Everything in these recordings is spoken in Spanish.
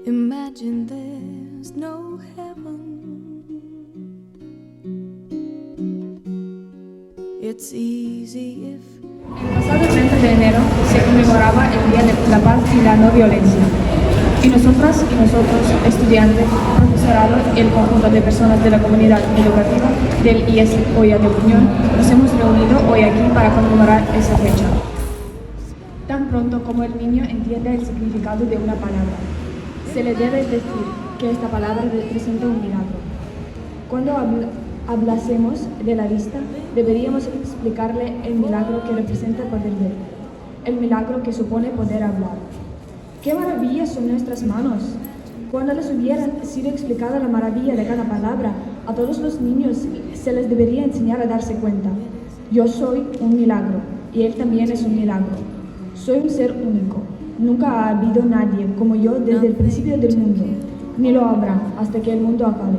Imagine there's no heaven. It's easy if El pasado 30 de enero se conmemoraba el Día de la Paz y la No Violencia. Y nosotras y nosotros, estudiantes, profesorado y el conjunto de personas de la comunidad educativa del IES Oya de Unión, nos hemos reunido hoy aquí para conmemorar esa fecha. Tan pronto como el niño entiende el significado de una palabra, se le debe decir que esta palabra representa un milagro. Cuando hablásemos de la vista, deberíamos explicarle el milagro que representa poder ver, el milagro que supone poder hablar. ¡Qué maravillas son nuestras manos! Cuando les hubiera sido explicada la maravilla de cada palabra, a todos los niños se les debería enseñar a darse cuenta. Yo soy un milagro, y él también es un milagro. Soy un ser único. Nunca ha habido nadie como yo desde el principio del mundo, ni lo habrá hasta que el mundo acabe.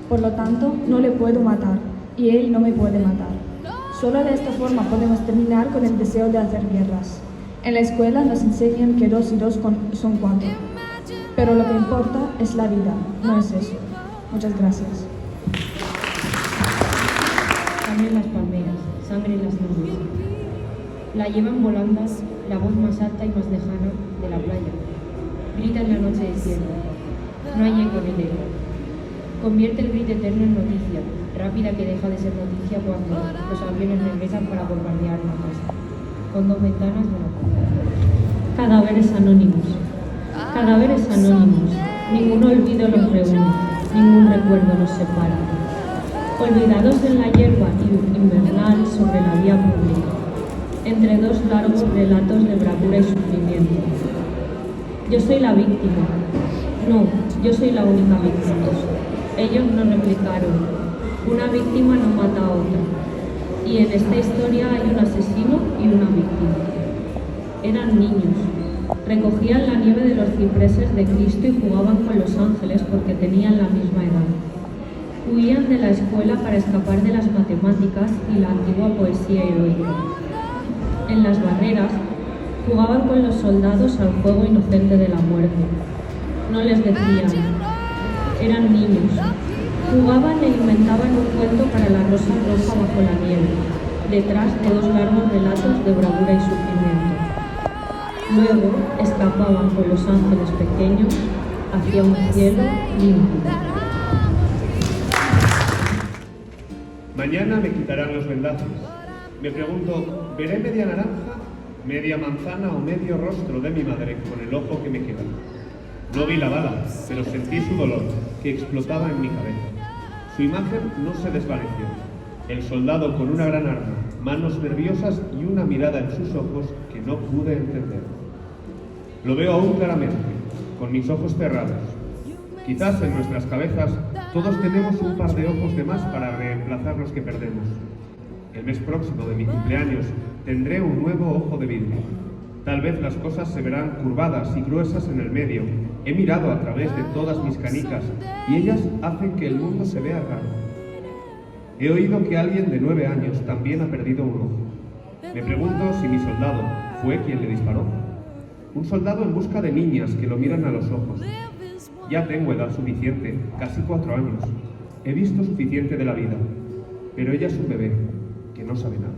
Por lo tanto, no le puedo matar, y él no me puede matar. Solo de esta forma podemos terminar con el deseo de hacer guerras. En la escuela nos enseñan que 2 y 2 son 4, pero lo que importa es la vida, no es eso. Muchas gracias. Sangre en las palmeras, sangre en las nubes. La llevan volandas, la voz más alta y más lejana de la playa. Grita en la noche desierta. No hay eco en el eco. Convierte el grito eterno en noticia, rápida que deja de ser noticia cuando los aviones regresan para bombardear una casa, con 2 ventanas de una puerta. Cadáveres anónimos. Cadáveres anónimos. Ningún olvido los reúne, ningún recuerdo los separa. Olvidados en la hierba invernal sobre la vía pública, entre 2 largos relatos de bravura y sufrimiento. Yo soy la víctima. No, yo soy la única víctima. Ellos no replicaron. Una víctima no mata a otra. Y en esta historia hay un asesino y una víctima. Eran niños. Recogían la nieve de los cipreses de Cristo y jugaban con los ángeles porque tenían la misma edad. Huían de la escuela para escapar de las matemáticas y la antigua poesía heroica. En las barreras, jugaban con los soldados al juego inocente de la muerte. No les decían. Eran niños. Jugaban e inventaban un cuento para la rosa roja bajo la nieve, detrás de 2 largos relatos de bravura y sufrimiento. Luego escapaban con los ángeles pequeños hacia un cielo limpio. Mañana me quitarán los vendazos. Me pregunto, ¿veré media naranja, media manzana o medio rostro de mi madre con el ojo que me queda? No vi la bala, pero sentí su dolor, que explotaba en mi cabeza. Su imagen no se desvaneció. El soldado con una gran arma, manos nerviosas y una mirada en sus ojos que no pude entender. Lo veo aún claramente, con mis ojos cerrados. Quizás en nuestras cabezas todos tenemos un par de ojos de más para reemplazar los que perdemos. El mes próximo de mi cumpleaños tendré un nuevo ojo de vidrio. Tal vez las cosas se verán curvadas y gruesas en el medio. He mirado a través de todas mis canicas y ellas hacen que el mundo se vea raro. He oído que alguien de 9 años también ha perdido un ojo. Me pregunto si mi soldado fue quien le disparó. Un soldado en busca de niñas que lo miran a los ojos. Ya tengo edad suficiente, casi 4 años. He visto suficiente de la vida, pero ella es un bebé que no sabe nada.